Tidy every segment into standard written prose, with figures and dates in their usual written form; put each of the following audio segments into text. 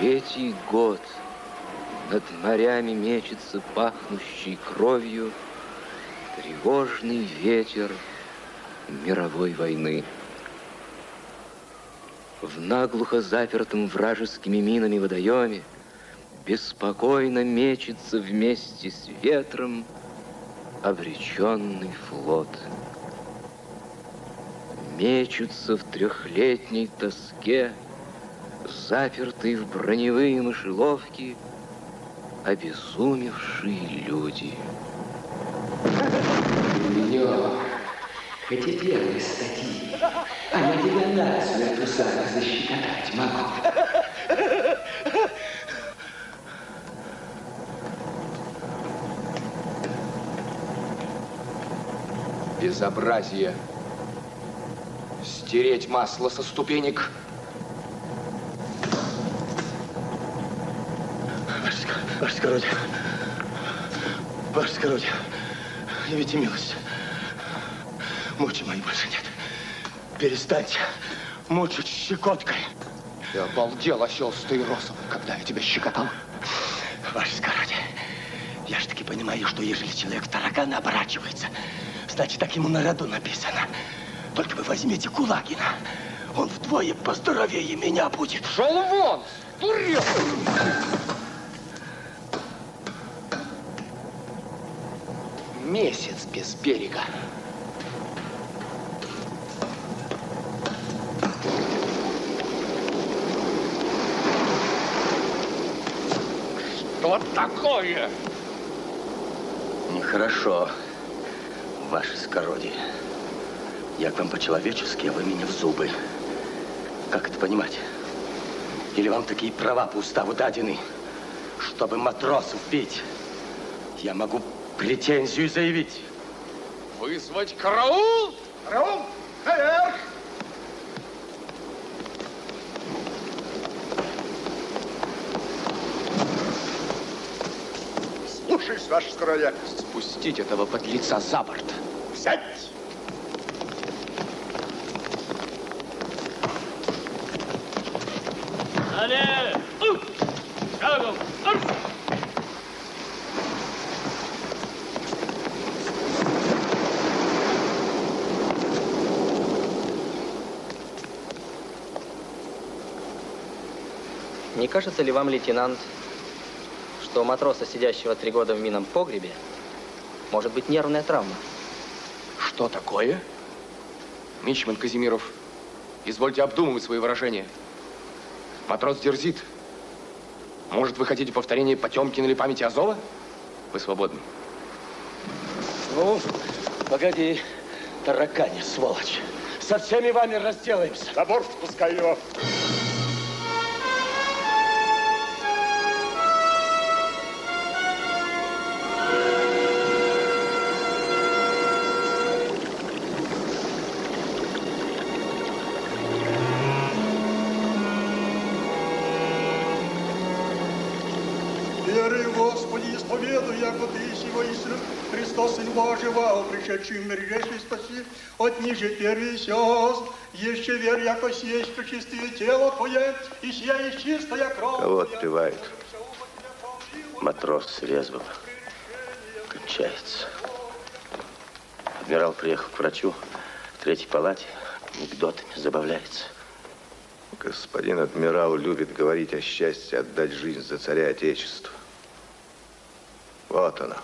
Третий год над морями мечется пахнущий кровью тревожный ветер мировой войны. В наглухо запертом вражескими минами водоеме беспокойно мечется вместе с ветром обреченный флот. Мечутся в трехлетней тоске, запертые в броневые мышеловки, обезумевшие люди. Миньор, хоть и первые статьи, а на тебя насмерть в усах защекотать могу. Безобразие. Стереть масло со ступенек. Ваше скородие, явите милость. Мучи моей больше нет. Перестаньте мучить щекоткой. Ты обалдел, осел стаиросов, когда я тебя щекотал. Ваше скородие, я ж таки понимаю, что ежели человек в таракана оборачивается, значит, так ему на роду написано. Только вы возьмите Кулагина. Он вдвое поздоровее меня будет. Шел вон, дурел! Месяц без берега. Что такое? Нехорошо, ваше скородие. Я к вам по-человечески, а вы меня в зубы. Как это понимать? Или вам такие права по уставу дадены, чтобы матросов бить? Я могу претензию заявить. Вызвать караул? Караул, наверх! Слушаюсь, ваше скородие. Спустить этого подлеца за борт. Сядь! Далее! Шагом! Не кажется ли вам, лейтенант, что у матроса, сидящего 3 года в минном погребе, может быть нервная травма? Что такое? Мичман Казимиров, извольте обдумывать свои выражения. Матрос дерзит. Может, вы хотите повторения Потемкина или памяти Азова? Вы свободны. Ну, погоди, таракани, сволочь. Со всеми вами разделаемся. За борт пускай его. Верую, Господи, исповедую, яко Ты есть воистину Христос, Сын Божий, пришедший в мир грешный спаси, от ниже первый сёст, еще верь, яко сесть пречистое тело Твое, и сия есть чистая кровь. Кого отпевает? Матрос с резвым. Кончается. Адмирал приехал к врачу в 3-й палате, анекдотами забавляется. Господин адмирал любит говорить о счастье отдать жизнь за царя Отечества. Вот оно,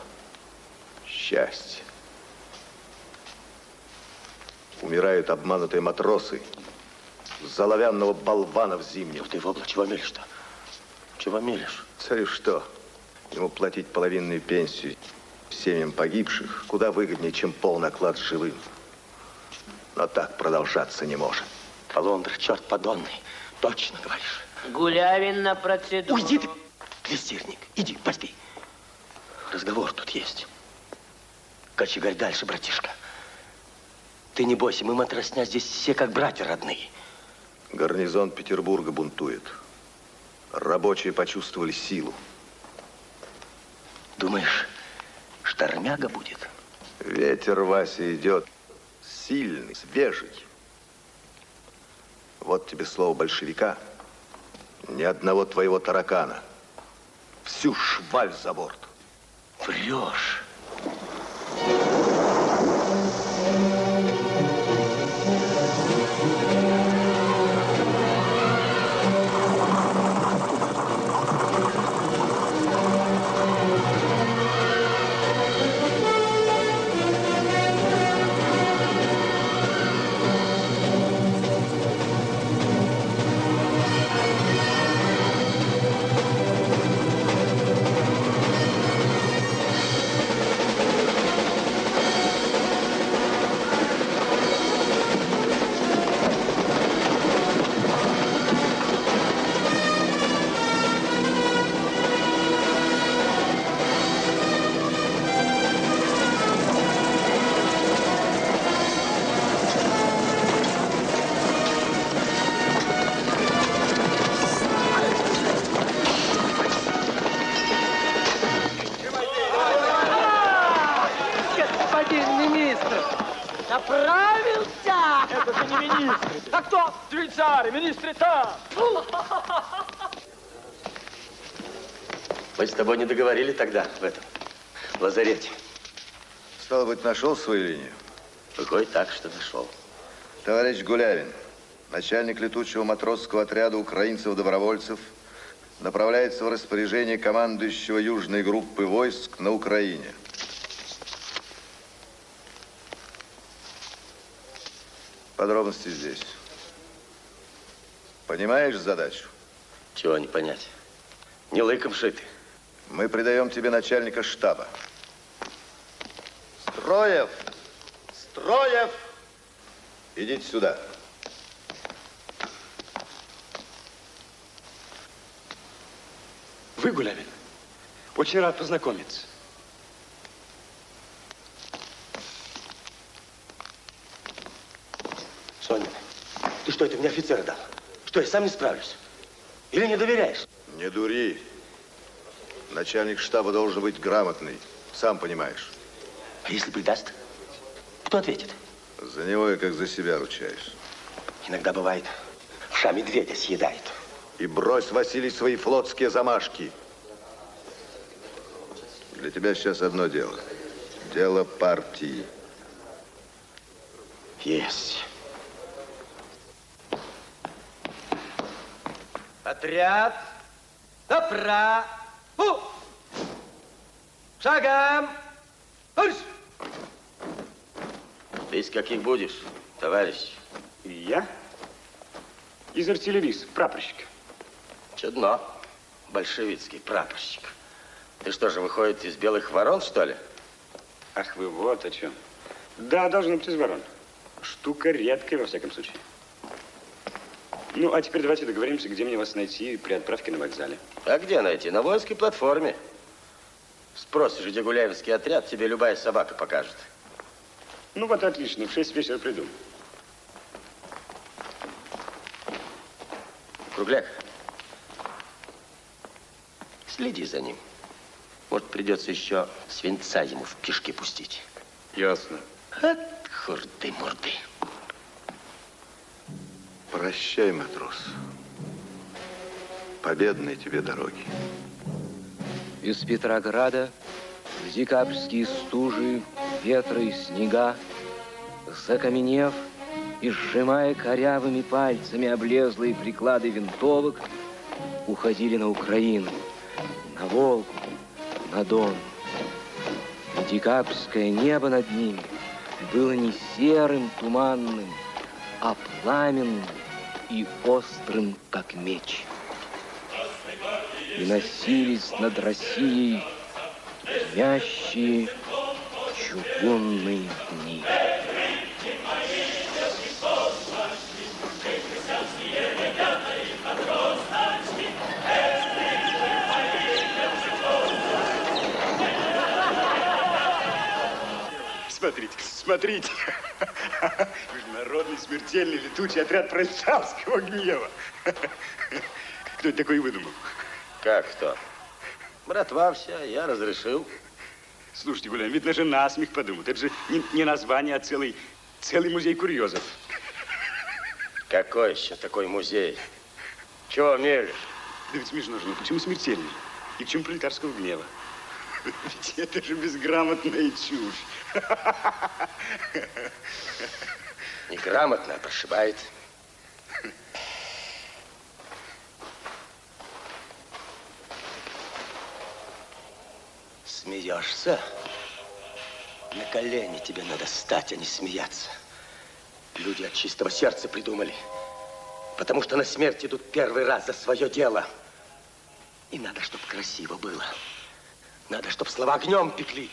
счастье. Умирают обманутые матросы за оловянного болвана в зимнем. Ты, Вобла, чего мелешь-то? Чего мелешь? Царю что? Ему платить половинную пенсию семьям погибших куда выгоднее, чем полный оклад живым. Но так продолжаться не может. Полундра, черт подонный. Точно говоришь. Гулявин на процедуру. Уйди ты, клестирник. Иди, поспи. Разговор тут есть. Кочегарь дальше, братишка. Ты не бойся, мы, матросня, здесь все как братья родные. Гарнизон Петербурга бунтует. Рабочие почувствовали силу. Думаешь, штормяга будет? Ветер, Вася, идет сильный, свежий. Вот тебе слово большевика. Ни одного твоего таракана. Всю шваль за борт. Врешь. Господин министр! Направился! Это же не министры. А кто? Швейцары, министры там. Мы с тобой не договорили тогда в этом лазарете. Стало быть, нашел свою линию? Выходит так, что нашел. Товарищ Гулявин, начальник летучего матросского отряда украинцев-добровольцев, направляется в распоряжение командующего южной группы войск на Украине. Подробности здесь. Понимаешь задачу? Чего не понять? Не лыком шиты. Мы придаем тебе начальника штаба. Строев! Строев! Идите сюда. Вы, Гулявин? Очень рад познакомиться. Соня, ты что, это мне офицера дал? Что, я сам не справлюсь? Или не доверяешь? Не дури. Начальник штаба должен быть грамотный. Сам понимаешь. А если предаст? Кто ответит? За него я как за себя ручаюсь. Иногда бывает, вша медведя съедает. И брось, Василий, свои флотские замашки. Для тебя сейчас одно дело. Дело партии. Есть. Отряд направо. Шагом. Марш! Ты из каких будешь, товарищ? Я? Из артиллерист, прапорщик. Чудно. Большевицкий прапорщик. Ты что же, выходит, из белых ворон, что ли? Ах, вы вот о чем. Да, должно быть из ворон. Штука редкая, во всяком случае. Ну, а теперь давайте договоримся, где мне вас найти при отправке на вокзале. А где найти? На воинской платформе. Спросишь, где Гуляевский отряд, тебе любая собака покажет. Ну, вот отлично, в 6 вечера приду. Кругляк, следи за ним. Может, придется еще свинца ему в кишки пустить. Ясно. От хурды-мурды. Прощай, матрос. Победной тебе дороги. Из Петрограда в декабрьские стужи, ветра и снега, закаменев и сжимая корявыми пальцами облезлые приклады винтовок, уходили на Украину, на Волгу, на Дон. И декабрьское небо над ними было не серым, туманным, а пламенным и острым, как меч. И носились над Россией дымящие чугунные дни. Смотрите, смотрите. Международный смертельный летучий отряд пролетарского гнева. Кто это такой выдумал? Как кто? Братва вся, я разрешил. Слушайте, Гуляй, видно же насмех подумают. Это же не название, а целый музей курьезов. Какой еще такой музей? Чего мелешь? Да ведь смешно же, ну почему смертельный? И в чем пролетарского гнева? Ведь это же безграмотная чушь. Неграмотно прошибает. Смеешься? На колени тебе надо стать, а не смеяться. Люди от чистого сердца придумали. Потому что на смерть идут первый раз за свое дело. И надо, чтобы красиво было. Надо, чтобы слова огнем пекли.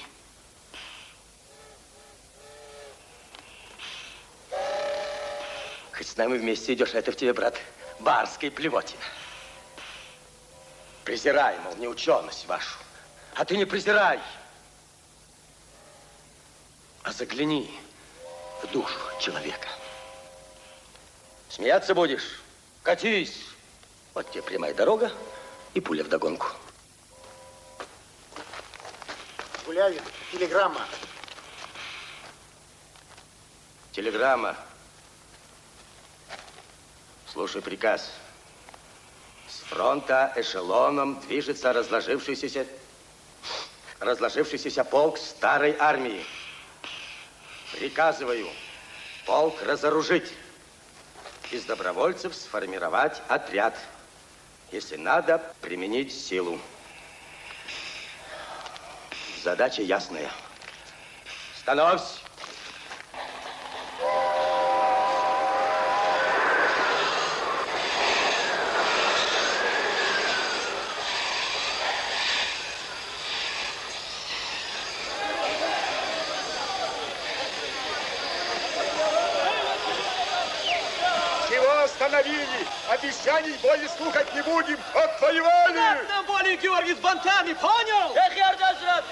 Хоть с нами вместе идешь, а это в тебе, брат, барской плевотина. Презирай, мол, неученость вашу. А ты не презирай, а загляни в душу человека. Смеяться будешь? Катись. Вот тебе прямая дорога и пуля вдогонку. Гулявин, телеграмма. Телеграмма. Слушай приказ. С фронта эшелоном движется разложившийся полк старой армии. Приказываю полк разоружить. Из добровольцев сформировать отряд. Если надо, применить силу. Задача ясная. Становись. Остановили! Обещаний более слухать не будем! Отвоевали! Нет нам более, Георгий, с бантами, понял? Эх, Ярдасрат!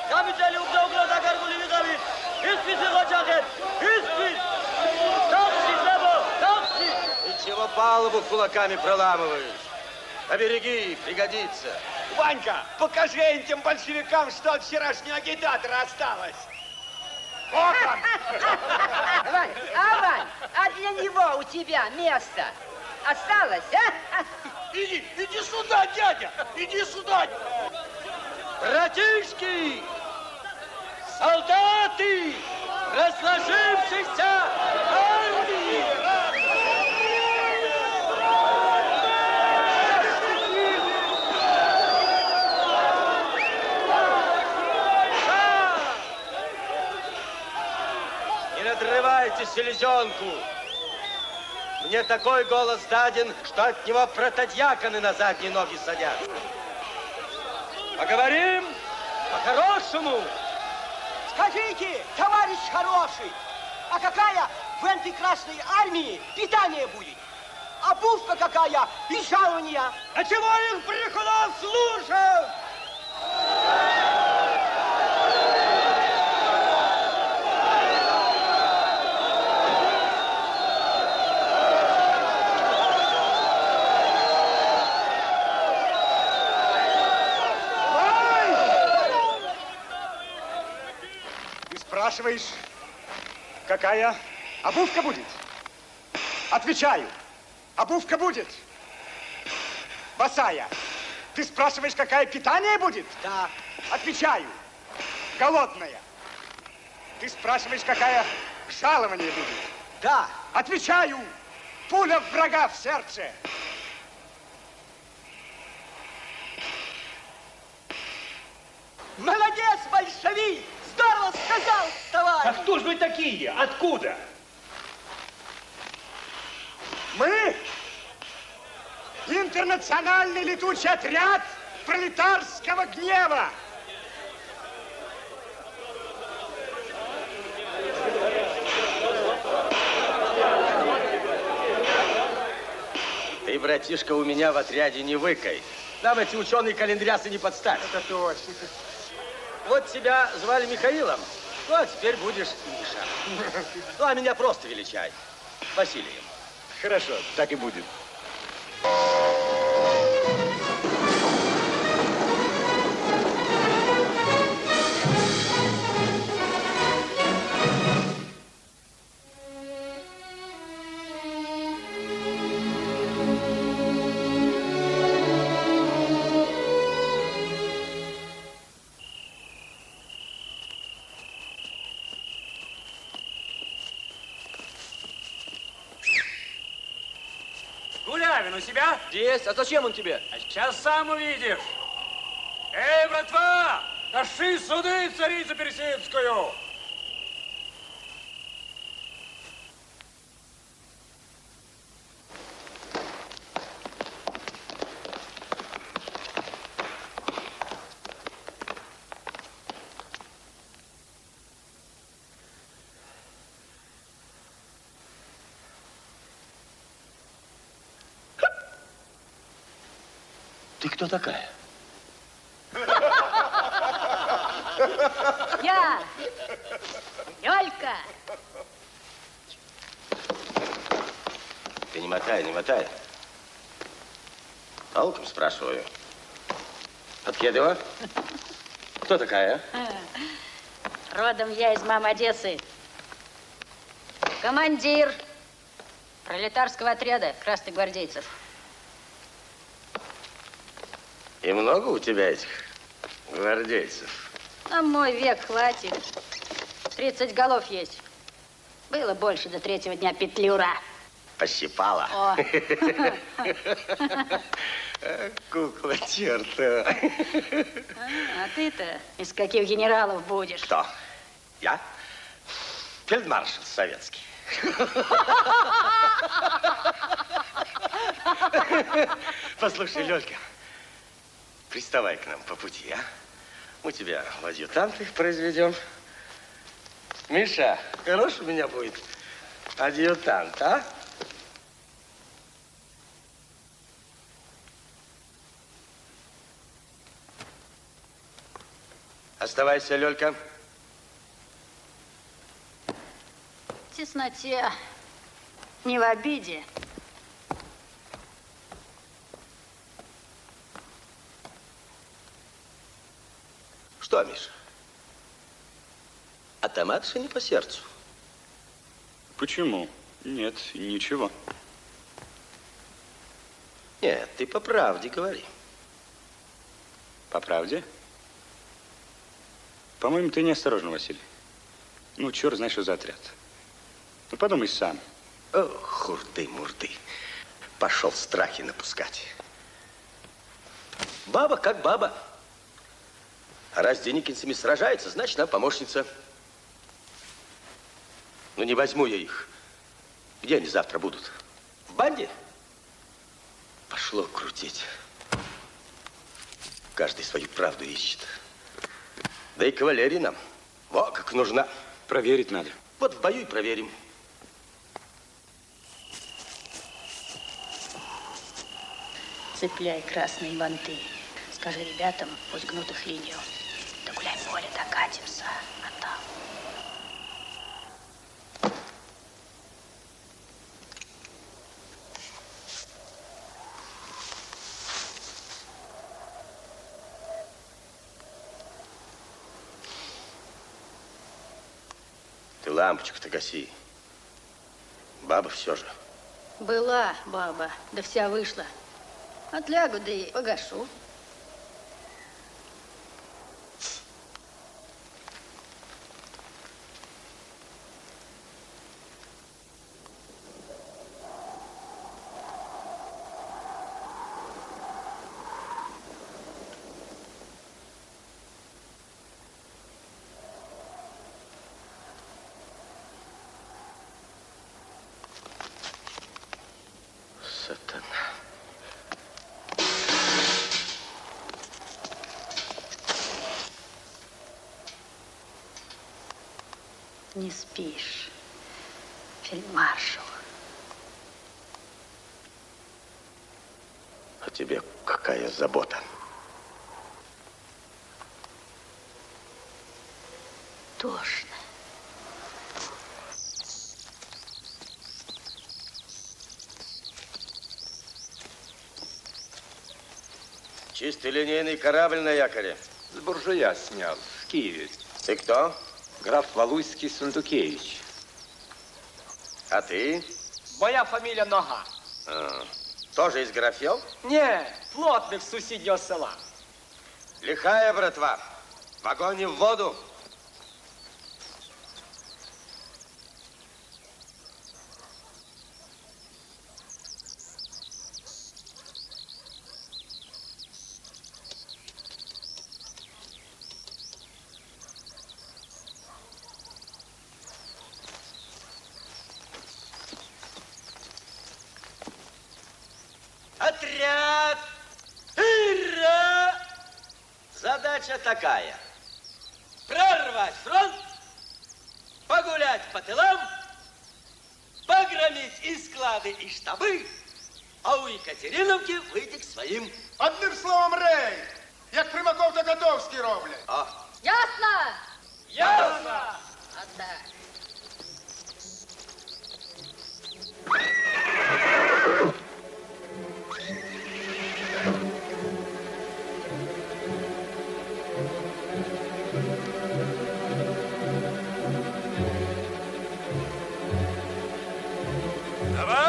Там взяли угла докаргули видали! Испицы хочахет! Испит! Такси, Лебо! Такси! И чего палубу кулаками проламываешь? Обереги, пригодится. Ванька, покажи этим большевикам, что от вчерашнего агитатора осталось. Вот он! Вань, Вань, а для него у тебя место осталось, а? Иди сюда, дядя! Иди сюда! Братишки! Солдаты! Разложившихся армии! Надрывайте селезенку. Мне такой голос даден, что от него протодьяконы на задние ноги садятся. Поговорим по-хорошему. Скажите, товарищ хороший, а какая в этой Красной Армии питание будет? Обувка какая и жалования? А чего их приходов слушать? Спрашиваешь, какая обувка будет? Отвечаю, обувка будет. Босая. Ты спрашиваешь, какое питание будет? Да. Отвечаю, голодная. Ты спрашиваешь, какое жалование будет? Да. Отвечаю, пуля врага в сердце. Молодец, большевик! Здорово сказал, товарищ! А кто ж вы такие? Откуда? Мы интернациональный летучий отряд пролетарского гнева. Ты, братишка, у меня в отряде не выкай. Нам эти ученые календрясы не подставят. Это точно. Вот тебя звали Михаилом, ну а теперь будешь Миша. Ну а меня просто величай Василием. Хорошо, так и будет. Гулявин у себя? Есть. А зачем он тебе? А сейчас сам увидишь. Эй, братва! Тащи суды царицу Персидскую! Ты кто такая? Я, Лёлька. Ты не мотай, не мотай. Толком спрашиваю. От Кедова? Кто такая? Родом я из мамы Одессы. Командир пролетарского отряда красногвардейцев. И много у тебя этих гвардейцев? На мой век хватит. 30 голов есть. Было больше до третьего дня петлюра. Пощипала? О. Кукла чертова. А ты-то из каких генералов будешь? Кто? Я? Фельдмаршал советский. Послушай, Лёлька, приставай к нам по пути, а? Мы тебя в адъютанты произведем. Миша, хорош у меня будет адъютант, а? Оставайся, Лёлька. В тесноте, не в обиде. Что, Миша? Автоматша не по сердцу. Почему? Нет, ничего. Нет, ты по правде говори. По правде? По-моему, ты неосторожен, Василий. Ну, черт знает, что за отряд. Ну, подумай сам. Ох, хурды-мурды. Пошел страхи напускать. Баба как баба. А раз с Деникинцами сражается, значит, она помощница. Ну, не возьму я их. Где они завтра будут? В банде? Пошло крутить. Каждый свою правду ищет. Да и кавалерия нам. Во, как нужна. Проверить надо. Вот в бою и проверим. Цепляй красные банты. Скажи ребятам, пусть гнут их линию. Да гуляй поле, докатимся. А там... Ты лампочку-то гаси. Баба все же. Была баба, да вся вышла. Отлягу, да и погашу. Сатана. Не спишь, фельдмаршал. А тебе какая забота? Тошно. Чистый линейный корабль на якоре. С буржуя снял, в Киеве. Ты кто? Граф Валуйский Сундукевич. А ты? Моя фамилия Нога. Тоже из графьев? Не, плотных с соседнего села. Лихая, братва. В огонь и в воду. задача такая. Прорвать фронт, погулять по тылам, погромить и склады, и штабы, а у Екатериновки выйти к своим. Одним словом, рей, як Примаков та Котовський роблять. Ясно? Ясно! Отдай. Давай!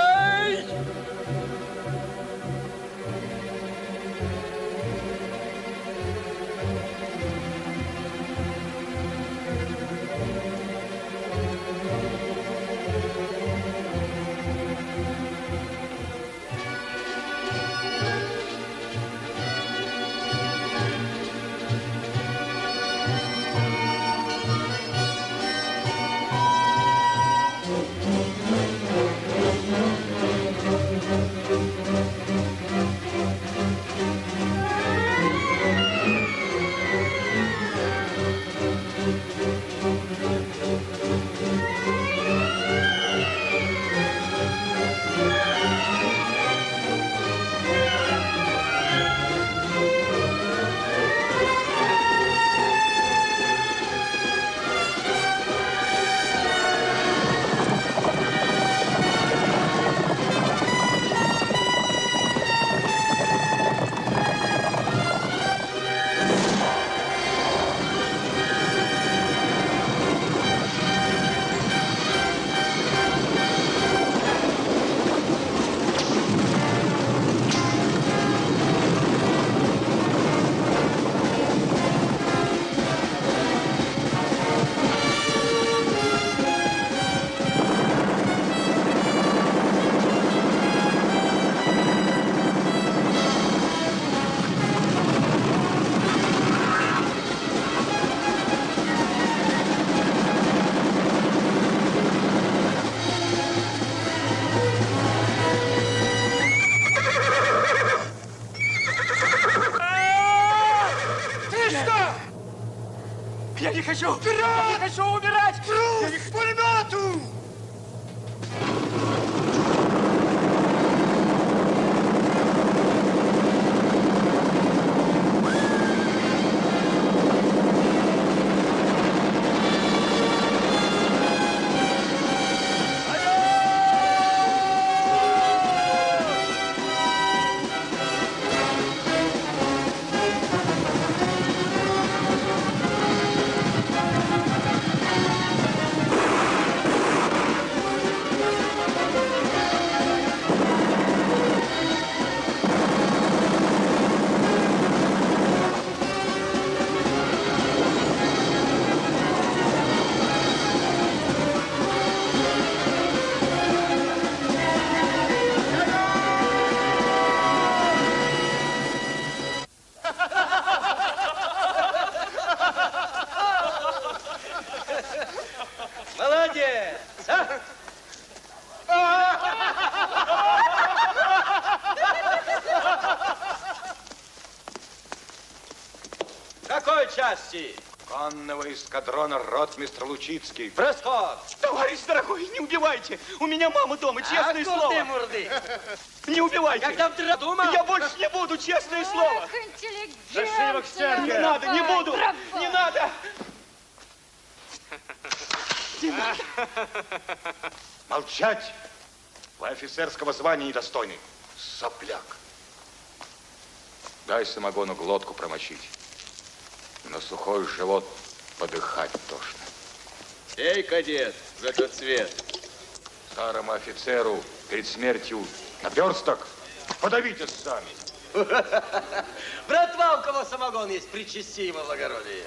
Я не хочу! Вперед! Я не хочу умирать! Я не... К пулемету! Молодец! Какой части? Конного эскадрона ротмистр Лучицкий. В расход! Товарищ дорогой, не убивайте! У меня мама дома, честное слово! Куды мурды? Не убивайте! Когда в думал? Я больше не буду, честное слово! Эх, интеллигент! Зашивок стенки! Не надо, не буду! Не надо! Молчать! Вы офицерского звания недостойны. Сопляк. Дай самогону глотку промочить. На сухой живот подыхать тошно. Эй, кадет, за тот цвет. Старому офицеру перед смертью наперсток подавитесь сами. Братва, у кого самогон есть, причасти его благородие.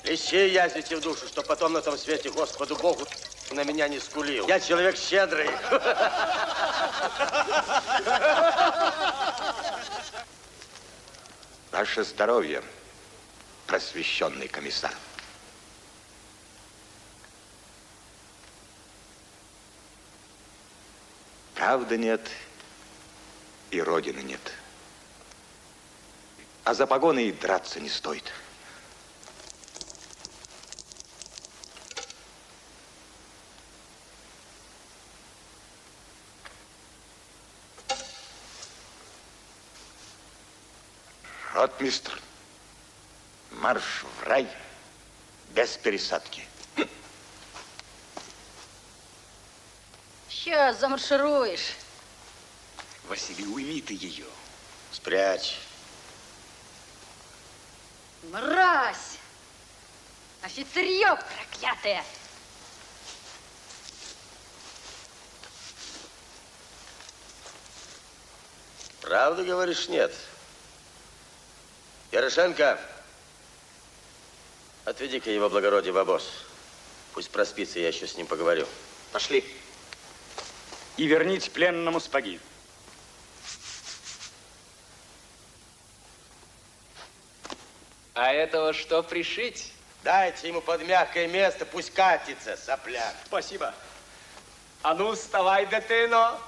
Ищи язвите в душу, что потом на том свете Господу Богу на меня не скулил. Я человек щедрый. Ваше здоровье, просвещенный комиссар. Правды нет и Родины нет. А за погоны и драться не стоит. Ротмистр, марш в рай без пересадки. Сейчас замаршируешь. Василий, уйми ты ее. Спрячь. Мразь! Офицерье проклятое! Правду говоришь, нет? Ярошенко, отведи-ка его благородие в обоз. Пусть проспится, я еще с ним поговорю. Пошли. И верните пленному сапоги. А этого что пришить? Дайте ему под мягкое место, пусть катится, сопляк. Спасибо. А ну, вставай, дитино.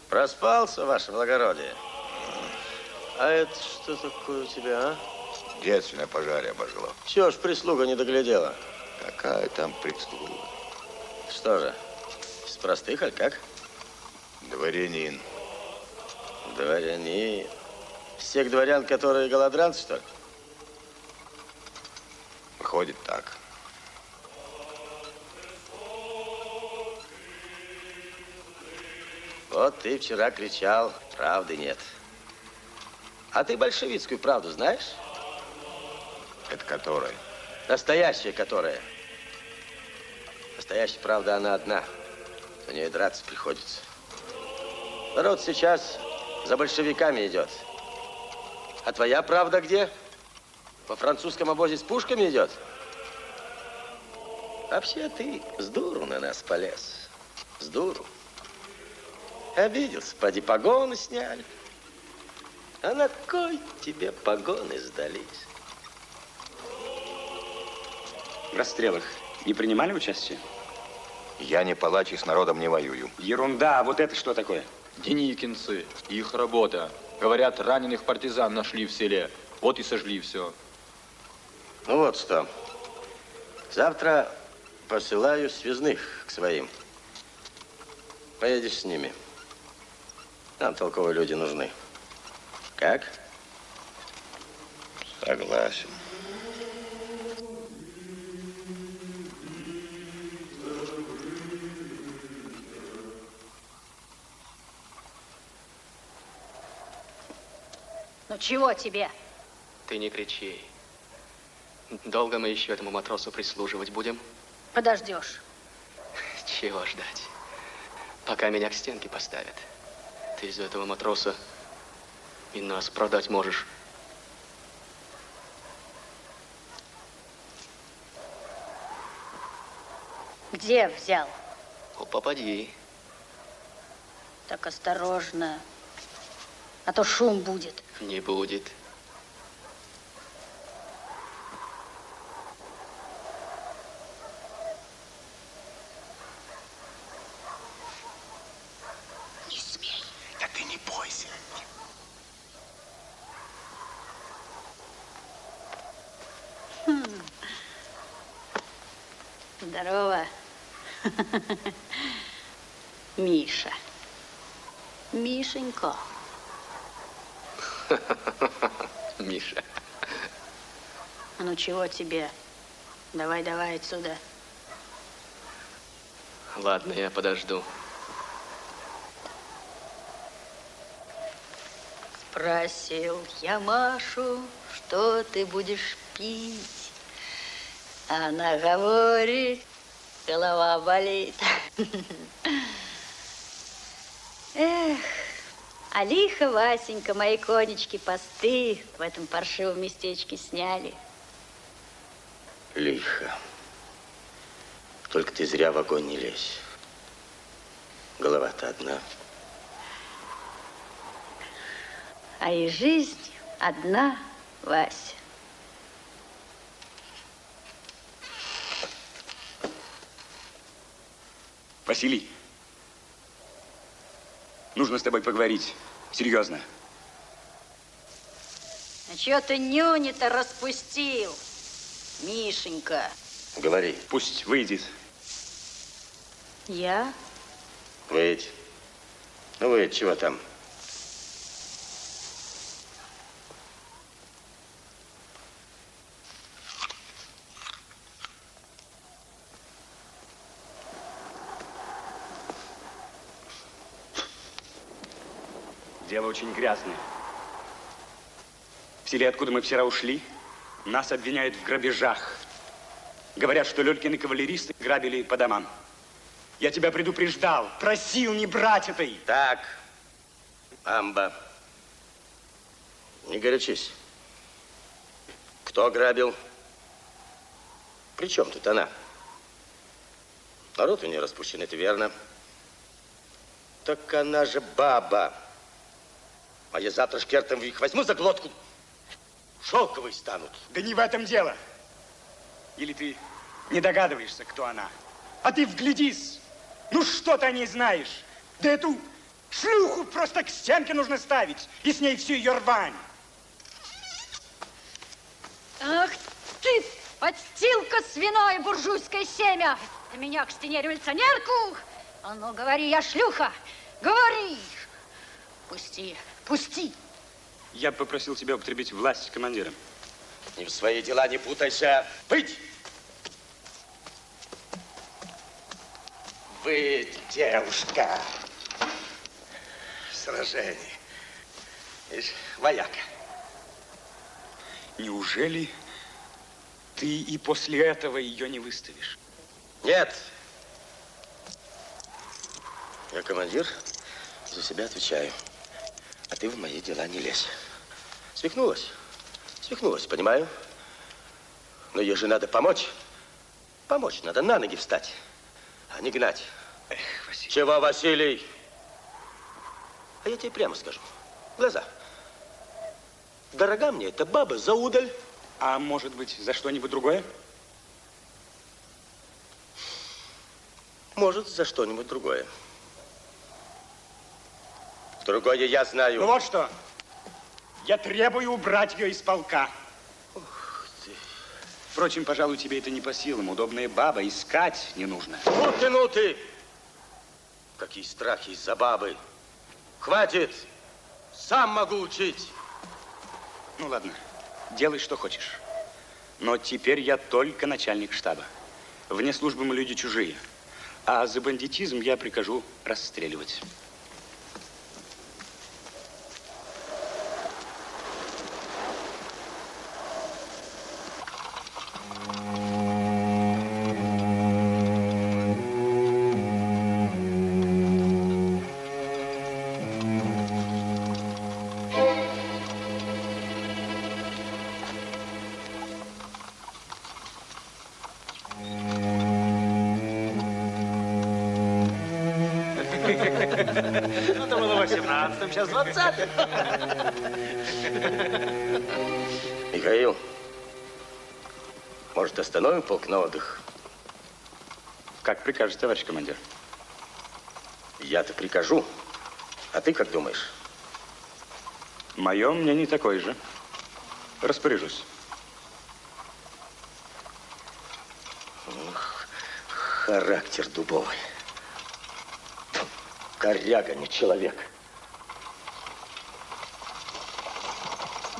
Проспался, ваше благородие? А это что такое у тебя, а? Детство на пожаре обожгло. Чего ж прислуга не доглядела? Какая там прислуга? Что же, из простых, аль как? Дворянин. Дворянин. Из тех дворян, которые голодранцы, что ли? Выходит так. Вот ты вчера кричал, правды нет. А ты большевистскую правду знаешь? Это которая? Настоящая которая. Настоящая правда, она одна. За нее драться приходится. Народ сейчас за большевиками идет. А твоя правда где? Во французском обозе с пушками идет? Вообще ты с дуру на нас полез. С дуру. Обиделся, поди, погоны сняли. А на кой тебе погоны сдались? В расстрелах не принимали участие? Я не палач и с народом не воюю. Ерунда, а вот это что такое? Деникинцы, их работа. Говорят, раненых партизан нашли в селе. Вот и сожгли все. Ну вот что. Завтра посылаю связных к своим. Поедешь с ними. Нам толковые люди нужны. Как? Согласен. Ну чего тебе? Ты не кричи. Долго мы еще этому матросу прислуживать будем? Подождешь. Чего ждать? Пока меня к стенке поставят. Ты из-за этого матроса и нас продать можешь. Где взял? О, попади. Так осторожно. А то шум будет. Не будет. Не смей. Да ты не бойся. Здорово. Миша. Мишенька. Миша. А ну чего тебе? Давай, давай отсюда. Ладно, я подожду. Спросил я Машу, что ты будешь пить. Она говорит, голова болит. Эх, а лихо, Васенька, мои конечки посты в этом паршивом местечке сняли. Лихо. Только ты зря в огонь не лезь. Голова-то одна. А и жизнь одна, Вася. Василий, нужно с тобой поговорить. Серьезно. А чё ты нюни-то распустил, Мишенька? Говори. Пусть выйдет. Я? Выйдь. Ну, выйдь, чего там? Дело очень грязное. В селе, откуда мы вчера ушли, нас обвиняют в грабежах. Говорят, что Лёлькины кавалеристы грабили по домам. Я тебя предупреждал, просил не брать этой. Так, амба, не горячись. Кто грабил? При чем тут она? Народ у нее распущен, это верно. Так она же баба. А я завтра шкертом их возьму за глотку. Шелковые станут. Да не в этом дело. Или ты не догадываешься, кто она? А ты вглядись. Ну что ты о ней знаешь? Да эту шлюху просто к стенке нужно ставить. И с ней всю ее рвань. Ах ты, подстилка свиное буржуйское семя! Ты меня к стене революционерку? А ну говори, я шлюха! Говори! Пусти, пусти! Я попросил тебя употребить власть командиром. И в свои дела не путайся. Быть! Быть, девушка. В сражении. Ишь, вояка. Неужели ты и после этого ее не выставишь? Нет. Я командир, за себя отвечаю. А ты в мои дела не лезь. Свихнулась? Свихнулась, понимаю. Но ей же надо помочь. Помочь надо, на ноги встать, а не гнать. Эх, Василий. Чего, Василий? А я тебе прямо скажу. В глаза. Дорога мне эта баба за удаль. А может быть, за что-нибудь другое? Может, за что-нибудь другое. Другое я знаю. Ну вот что. Я требую убрать ее из полка. Ух ты. Впрочем, пожалуй, тебе это не по силам. Удобная баба, искать не нужно. Ну ты. Какие страхи из-за бабы. Хватит. Сам могу учить. Ну ладно, делай, что хочешь. Но теперь я только начальник штаба. Вне службы мы люди чужие. А за бандитизм я прикажу расстреливать. Ну, это было в 18-м, сейчас 20-м. Михаил, может, остановим полк на отдых? Как прикажете, товарищ командир. Я-то прикажу. А ты как думаешь? Мое мнение такое же. Распоряжусь. Ох, характер дубовый. Коряга, не человек.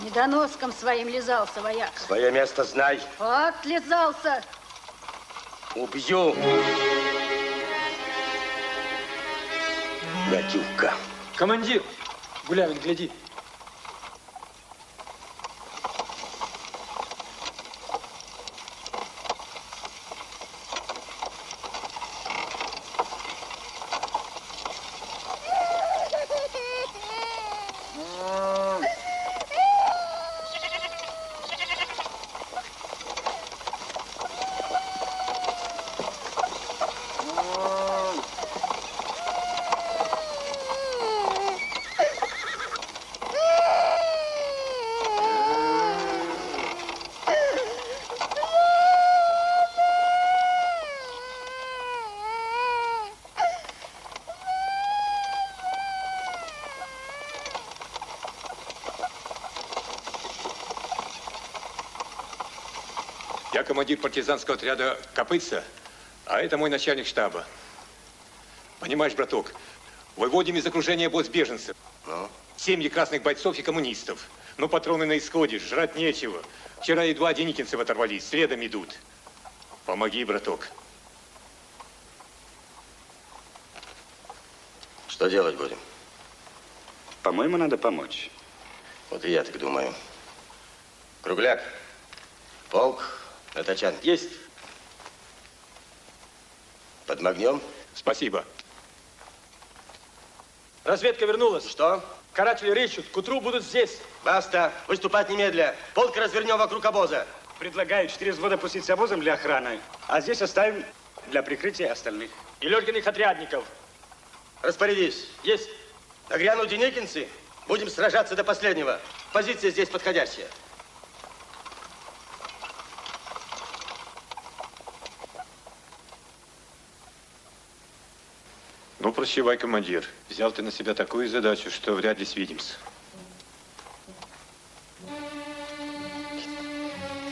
Недоноском своим лизался, вояк. Свое место знай. Вот лизался. Убью. Гадюка. Командир, Гулявин, гляди. Я командир партизанского отряда Копытца, а это мой начальник штаба. Понимаешь, браток, выводим из окружения обоз беженцев. Семьи красных бойцов и коммунистов. Но патроны на исходе, жрать нечего. Вчера едва деникинцев оторвались, следом идут. Помоги, браток. Что делать будем? По-моему, надо помочь. Вот и я так думаю. Кругляк, полк, Натачан. Есть. Подмогнем? Спасибо. Разведка вернулась. Что? Каратели рыщут. К утру будут здесь. Баста. Выступать немедля. Полк развернем вокруг обоза. Предлагаю 4 взвода пустить с обозом для охраны, а здесь оставим для прикрытия остальных. И Лёшкиных отрядников. Распорядись. Есть. Нагрянут деникинцы. Будем сражаться до последнего. Позиция здесь подходящая. Ну, прощавай, командир. Взял ты на себя такую задачу, что вряд ли свидимся.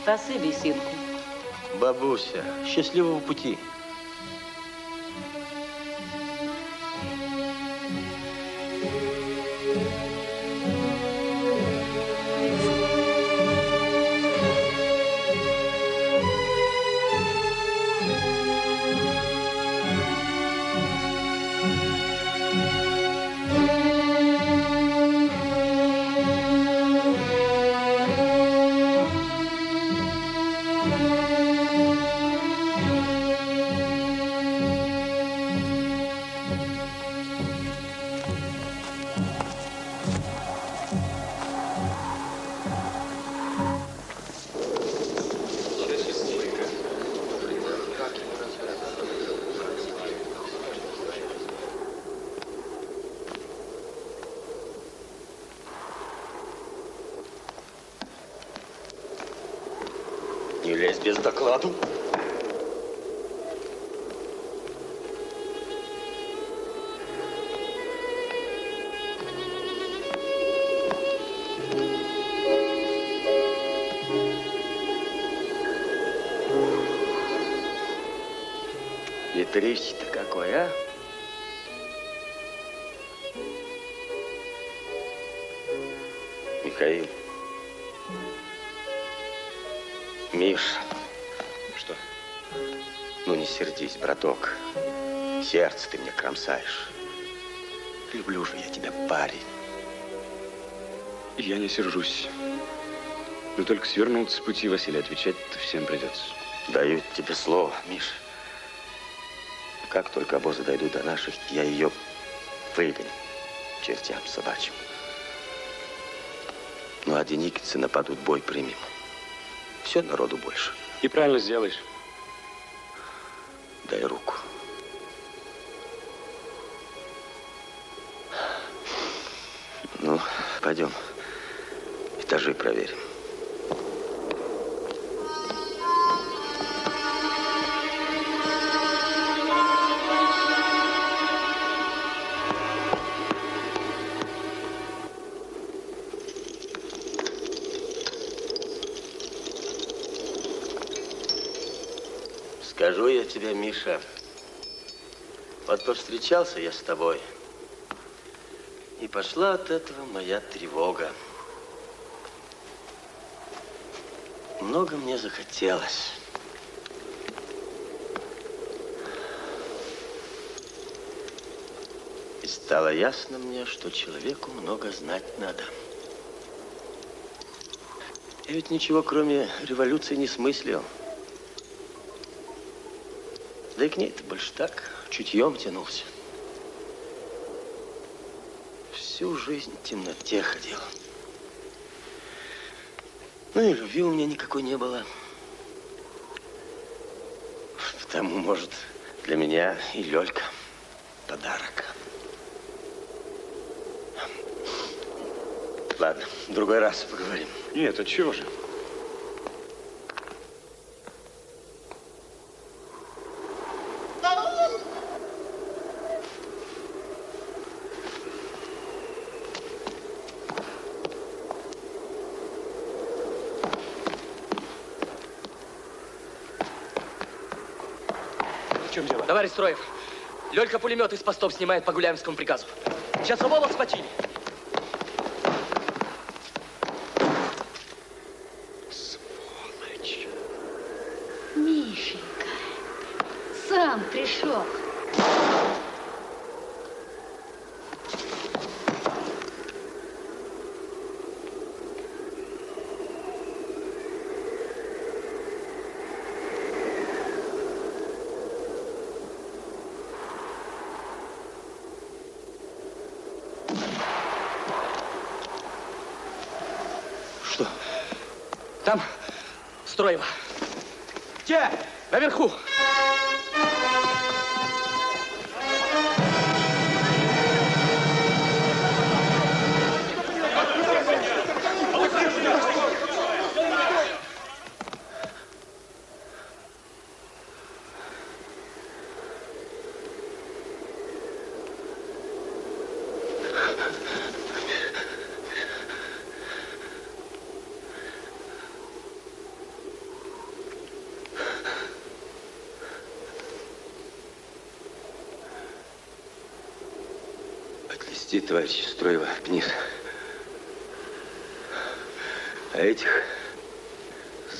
Спасибо, сынку. Бабуся, счастливого пути. Не лезь без докладу. Хитрыч-то какой, а? Михаил. Миш. Что? Ну, не сердись, браток. Сердце ты мне кромсаешь. Люблю же я тебя, парень. Я не сержусь. Но только свернуться с пути, Василий, отвечать-то всем придется. Даю тебе слово, Миш. Как только обозы дойдут до наших, я ее выгоню чертям собачьим. Ну, а деникинцы нападут, бой примем. Все, народу больше. И правильно сделаешь. Дай руку. Ну, пойдем. Этажи проверим. Скажу я тебе, Миша, вот повстречался я с тобой, И пошла от этого моя тревога. Много мне захотелось. И стало ясно мне, что человеку много знать надо. Я ведь ничего, кроме революции, не смыслил. Да и к ней-то больше так, чутьем тянулся. Всю жизнь в темноте ходил. Ну и любви у меня никакой не было. Потому, может, для меня и Лёлька подарок. Ладно, в другой раз поговорим. Нет, отчего же? Товарищ Строев, Лёлька пулемет из постов снимает по Гуляевскому приказу. Часового схватили. Сволочь. Мишенька, сам пришел. Там Строева. Где? Наверху. Отвезти товарища Строева вниз. А этих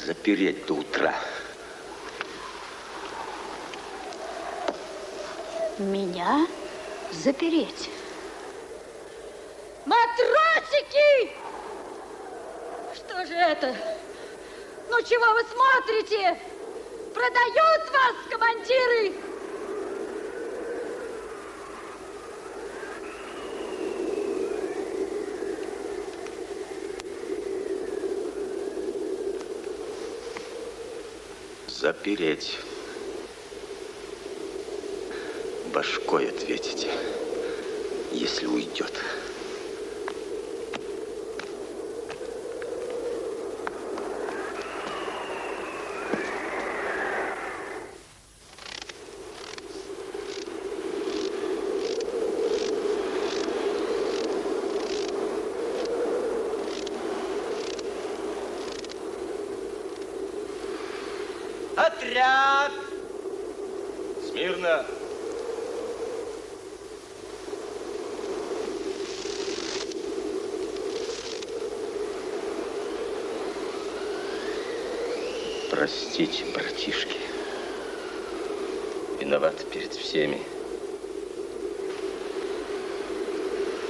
запереть до утра. Меня запереть? Матросики! Что же это? Ну чего вы смотрите? Продают вас, командиры! Запереть. Башкой ответите, если уйдет. Отряд! Смирно! Простите, братишки. Виноват перед всеми.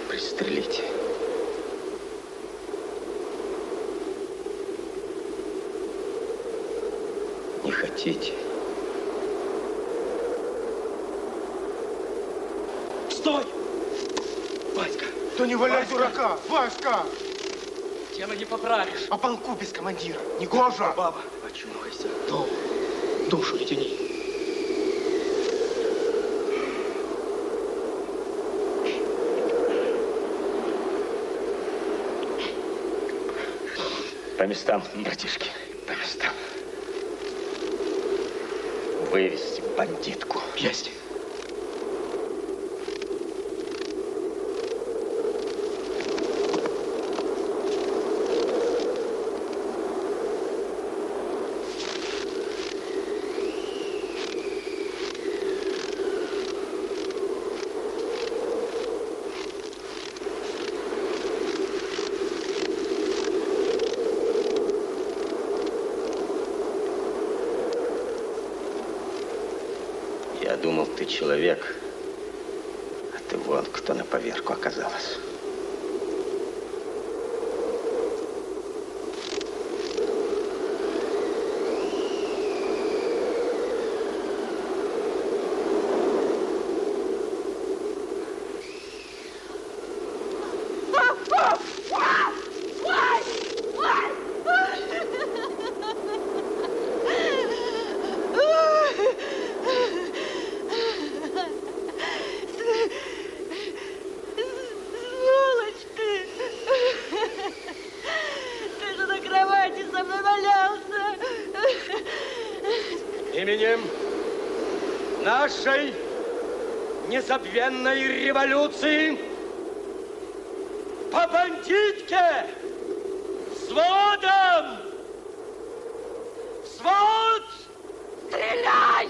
Пристрелите. Не хотите? Стой! Васька! Да не валяй Васька! дурака! Васька! Дело не поправишь. А полку без командира. Не гожа! Баба, очухайся. Ну, душу не тяни. По местам, братишки, по местам. Вывести бандитку. Есть. Я думал, ты человек, а ты вон кто на поверку оказалась. Именем нашей незабвенной революции по бандитке взводом! Взвод! Стреляй!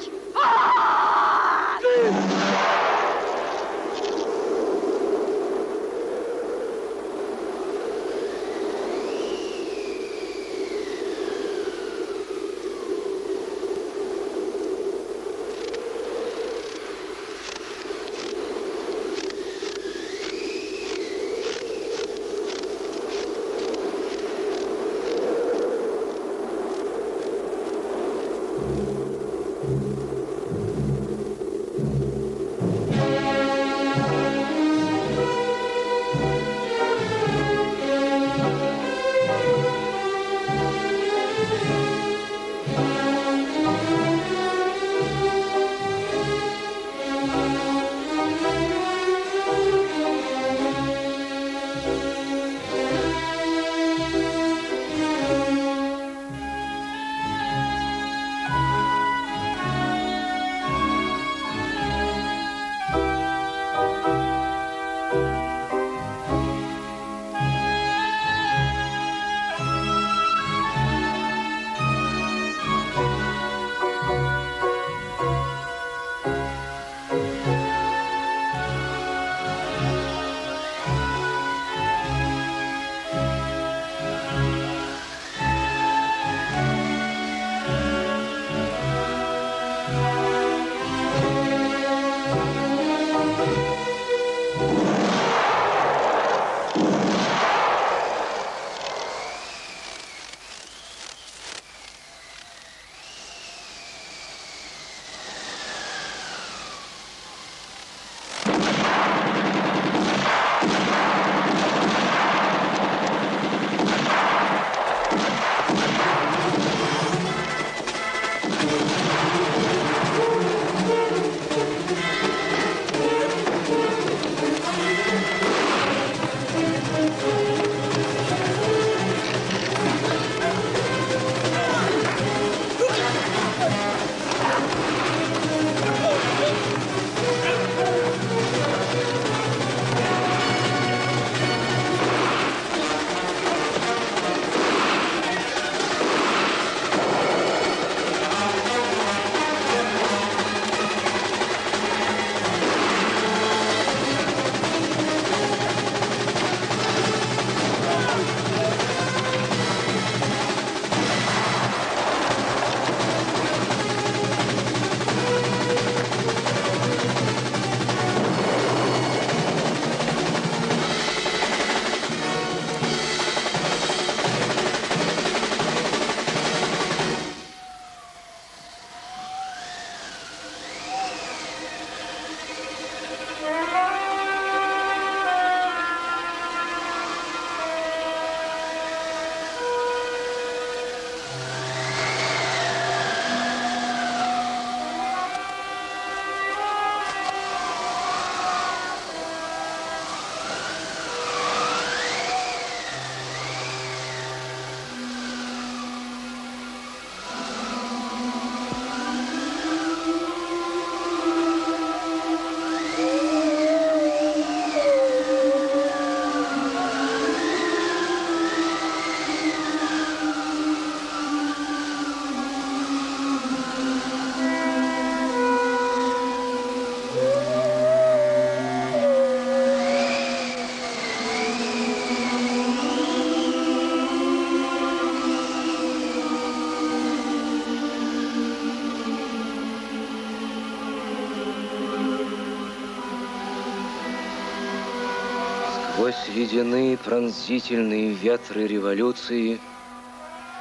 сведены пронзительные ветры революции,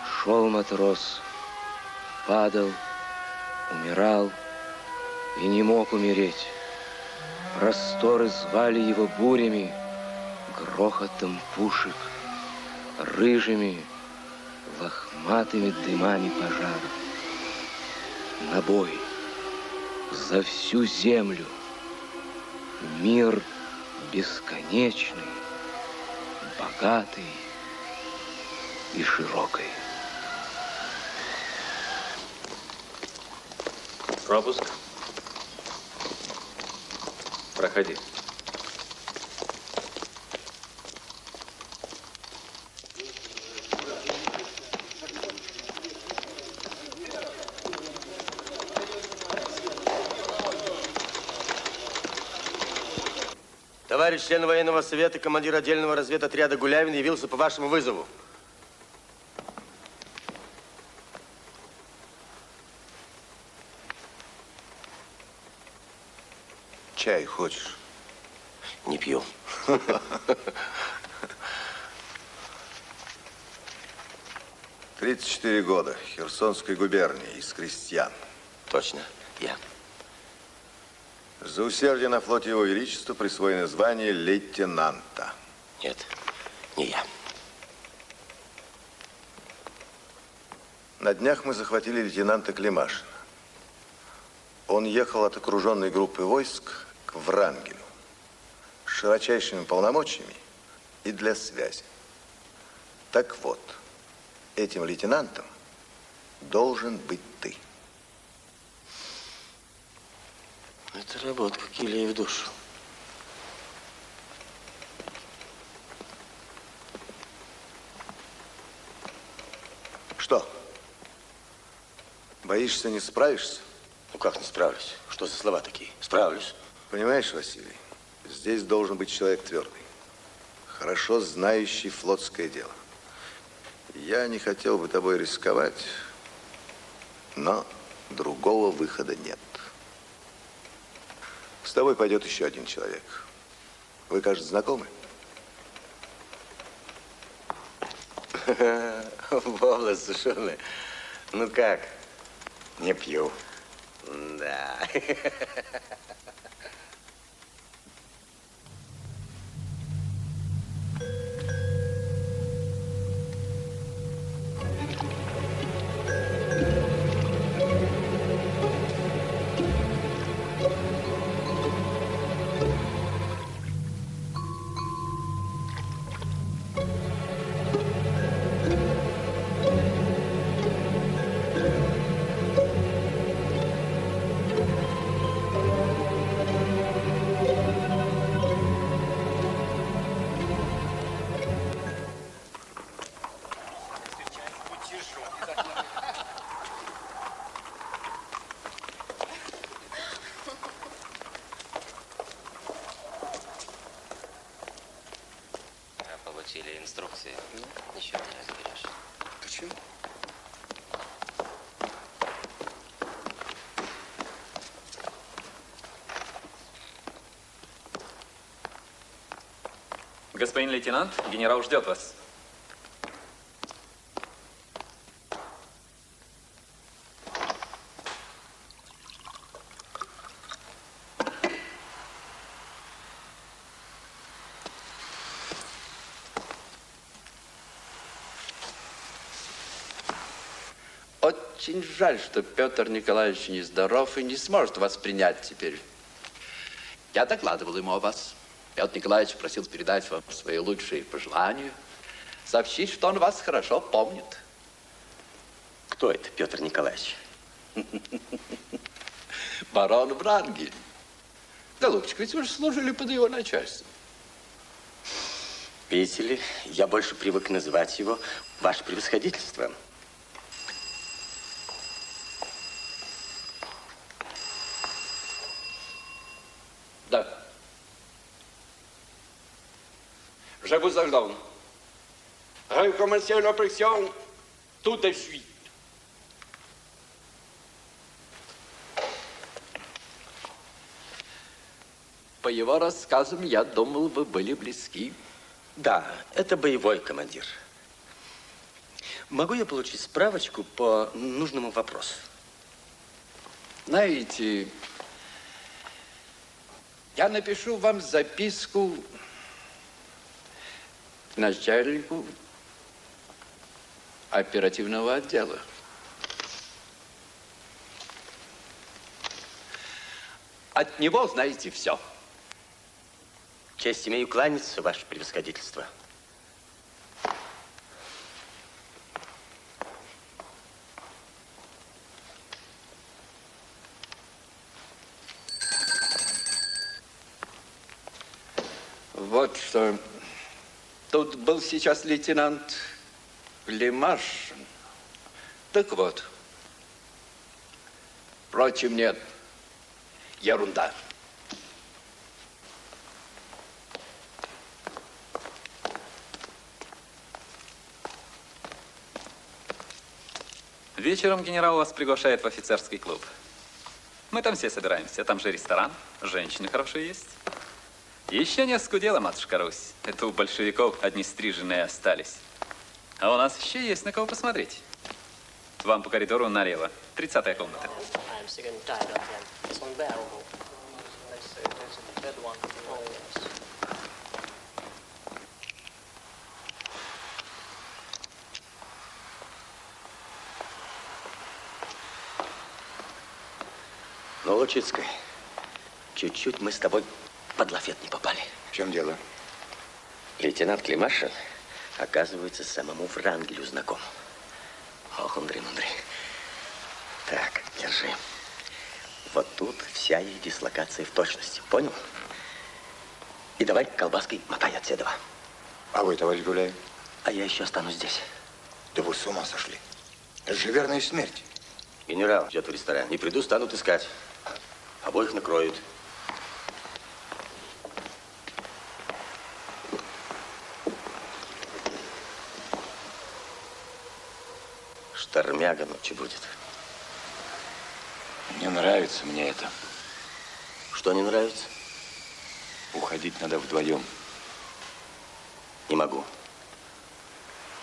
шел матрос, падал, умирал и не мог умереть. Просторы звали его бурями, грохотом пушек, рыжими, лохматыми дымами пожаров. На бой за всю землю, мир бесконечный, богатый и широкий. Пропуск. Проходи. Товарищ член военного совета, командир отдельного разведотряда Гулявин явился по вашему вызову. Чай хочешь? Не пью. 34 года, Херсонской губернии, из крестьян. Точно, я. За усердие на флоте Его Величества присвоено звание лейтенанта. Нет, не я. На днях мы захватили лейтенанта Климашина. Он ехал от окруженной группы войск к Врангелю с широчайшими полномочиями и для связи. Так вот, этим лейтенантом должен быть ты. Это работа, как елей в душу. Что? Боишься, не справишься? Ну как не справлюсь? Что за слова такие? Справлюсь. Понимаешь, Василий, здесь должен быть человек твердый, хорошо знающий флотское дело. Я не хотел бы тобой рисковать, но другого выхода нет. С тобой пойдет еще один человек. Вы, кажется, знакомы? Волосы сушеные. Ну как? Не пью. Да. Получили инструкции. Ничего не разберешь. Почему? Господин лейтенант, генерал ждет вас. Очень жаль, что Петр Николаевич нездоров и не сможет вас принять теперь. Я докладывал ему о вас. Петр Николаевич просил передать вам свои лучшие пожелания, сообщить, что он вас хорошо помнит. Кто это, Петр Николаевич? Барон Врангель. Голубчик, ведь вы же служили под его начальством. Видите ли, я больше привык называть его ваше превосходительство. Да. Je vous ordonne. Recommencer l'opération tout de suite. По его рассказам, я думал, вы были близки Да, это боевой командир. Могу я получить справочку по нужному вопросу? Знаете, я напишу вам записку начальнику оперативного отдела. От него знаете все. Честь имею кланяться, ваше превосходительство. Вот что. Тут был сейчас лейтенант Климаш. Так вот. Впрочем, нет. Ерунда. Вечером генерал вас приглашает в офицерский клуб. Мы там все собираемся. Там же ресторан, женщины хорошие есть. Еще не оскудела, матушка Русь. Это у большевиков одни стриженные остались. А у нас еще есть на кого посмотреть. Вам по коридору налево. 30-я комната. Ну, Лучицкая, чуть-чуть мы с тобой под лафет не попали. В чем дело? Лейтенант Климашин, оказывается, самому Врангелю знаком. Ох, мудрый. Так, держи. Вот тут вся их дислокация в точности. Понял? И давай колбаской мотай от Седова. А вы, товарищ Гуляев? А я еще останусь здесь. Да вы с ума сошли. Это же верная смерть. Генерал идет в ресторан. Не приду, станут искать. Обоих накроют. Штормяга ночи будет. Не нравится мне это. Что не нравится? Уходить надо вдвоем. Не могу.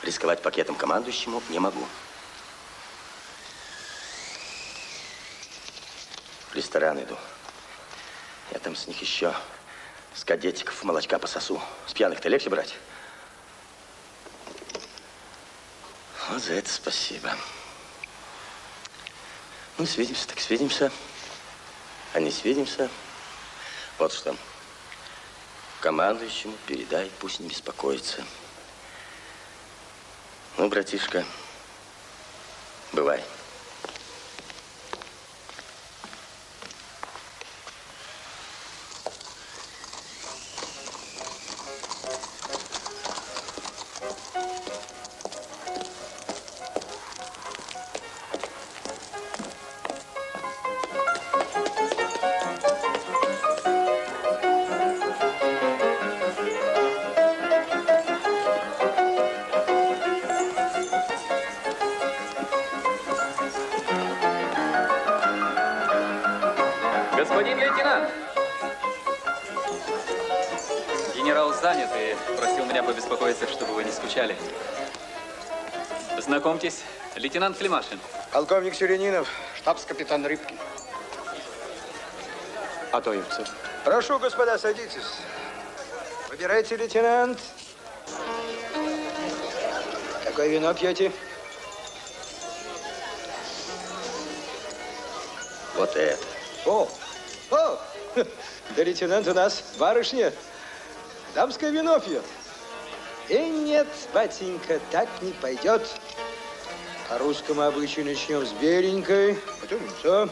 Рисковать пакетом командующему не могу. В ресторан иду. Я там с них еще с кадетиков молочка пососу. С пьяных-то легче брать. Вот за это спасибо. Ну, свидимся, так свидимся. А не свидимся. Вот что. Командующему передай, пусть не беспокоится. Ну, братишка, бывай. Господин лейтенант! Генерал занят и просил меня побеспокоиться, чтобы вы не скучали. Знакомьтесь, лейтенант Климашин. Полковник Сюренинов, штабс-капитан Рыбкин. А то Евцев. Прошу, господа, садитесь. Выбирайте, лейтенант. Какое вино пьете? Вот это. О, да лейтенант у нас барышня. Дамское вино пьет. И нет, батенька, так не пойдет. По русскому обычаю начнем с беленькой, потом винцо,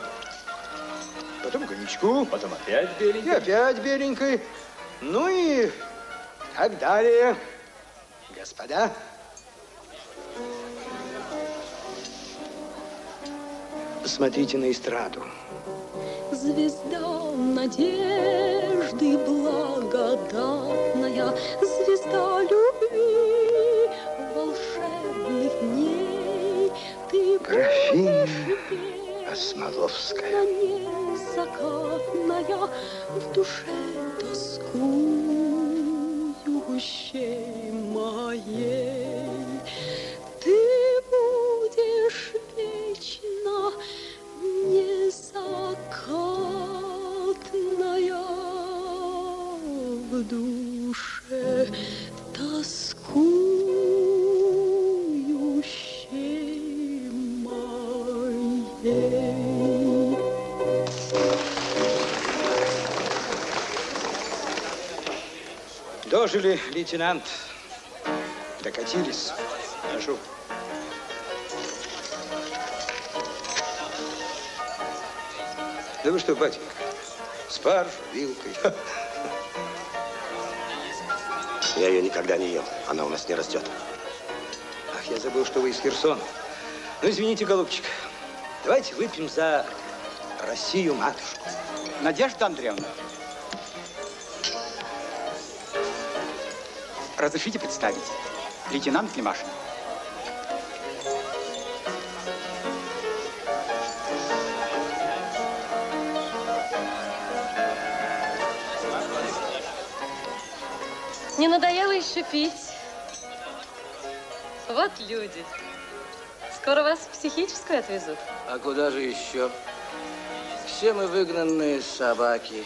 потом коньячку. Потом опять беленькой. И опять беленькой. Ну и так далее. Господа. Смотрите на эстраду. Звезда надежды благодатная, звезда любви волшебных дней. Ты Графиня Осмоловская. закатная, в душе тоскую душей моей. Ты будешь вечно незакатная в душе тоскующей моей. Дожили, лейтенант. Докатились. Прошу. Да вы что, батенька, спаржу, вилкой. Я ее никогда не ем. Она у нас не растет. Ах, я забыл, что вы из Херсона. Ну, извините, голубчик. Давайте выпьем за Россию, матушку. Надежда Андреевна, разрешите представить? Лейтенант Климашин. Не надоело еще пить? Вот люди. Скоро вас в психическую отвезут. А куда же еще? Все мы выгнанные собаки.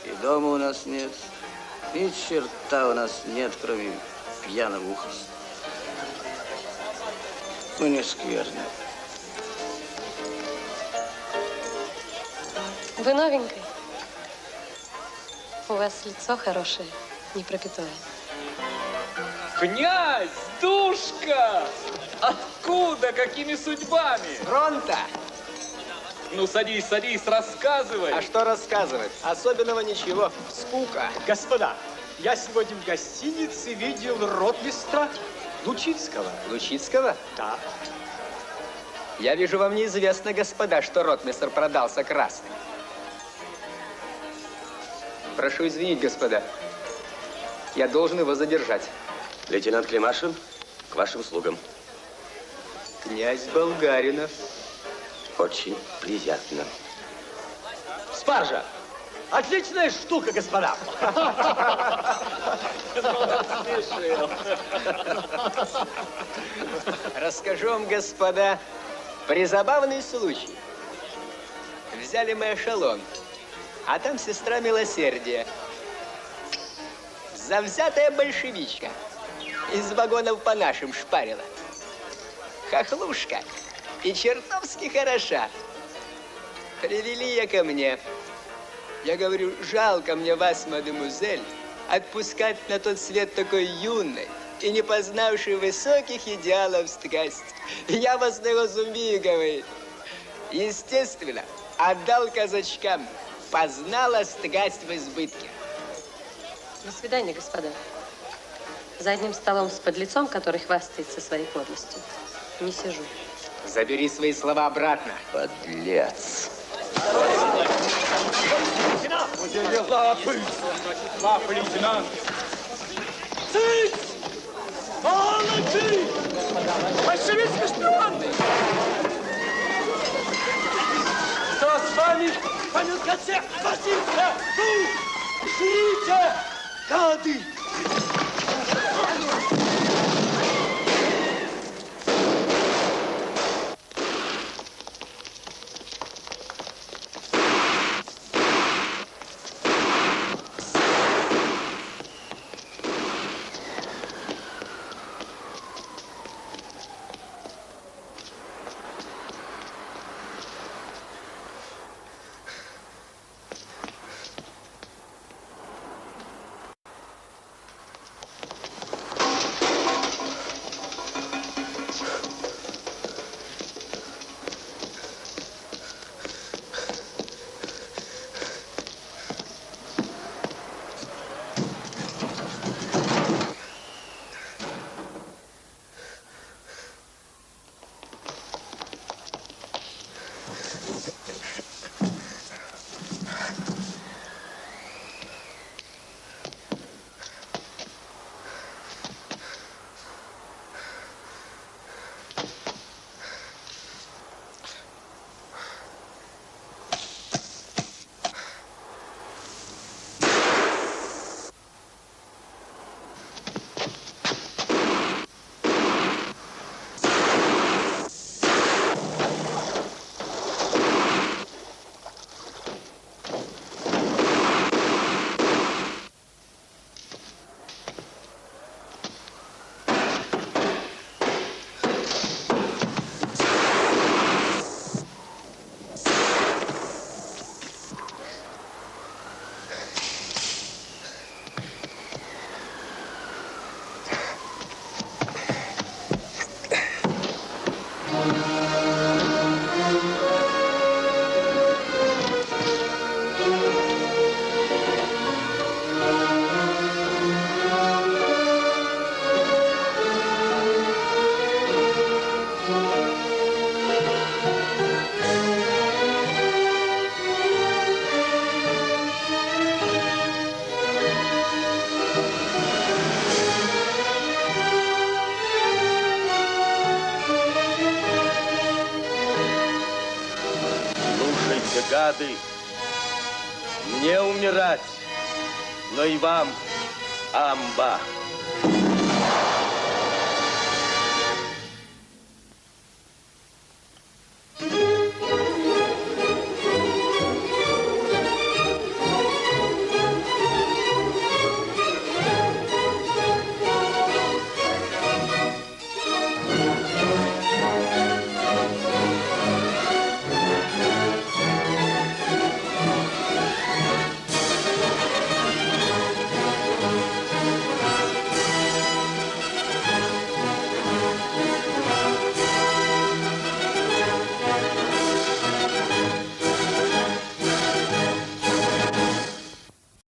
И дома у нас нет. Ни черта у нас нет, кроме пьяного ухоста. Мы не скверны. Вы новенький. У вас лицо хорошее, не пропитое. Князь, душка! Откуда? Какими судьбами? Фронта! Ну, садись, садись, рассказывай. А что рассказывать? Особенного ничего. Скука. Господа, я сегодня в гостинице видел ротмистра Лучицкого. Лучицкого? Да. Я вижу, вам неизвестно, господа, что ротмистр продался красным. Прошу извинить, господа. Я должен его задержать. Лейтенант Климашин, к вашим услугам. Князь Болгаринов. Очень приятно. Спаржа! Отличная штука, господа! Расскажу вам, господа, призабавный случай. Взяли мы эшелон, а там сестра милосердия. Завзятая большевичка. Из вагонов по нашим шпарила. Хохлушка. И чертовски хороша. Привели ее ко мне. Я говорю, жалко мне вас, мадемуазель, отпускать на тот свет такой юной и не познавшей высоких идеалов страсть. Я вас не разумею, говорит. Естественно, отдал казачкам. Познала страсть в избытке. До свидания, господа. За одним столом с подлецом, который хвастается своей подлостью, не сижу. Забери свои слова обратно. Подлец. Лейтенант! Лапы! Лапы, лейтенант! Цыц! Молодцы! Большевистский шпион! Что с вами? Помилка всех! Спасите! Ну! Жрите! Гады! Слушайте, гады, мне умирать, но и вам, амба.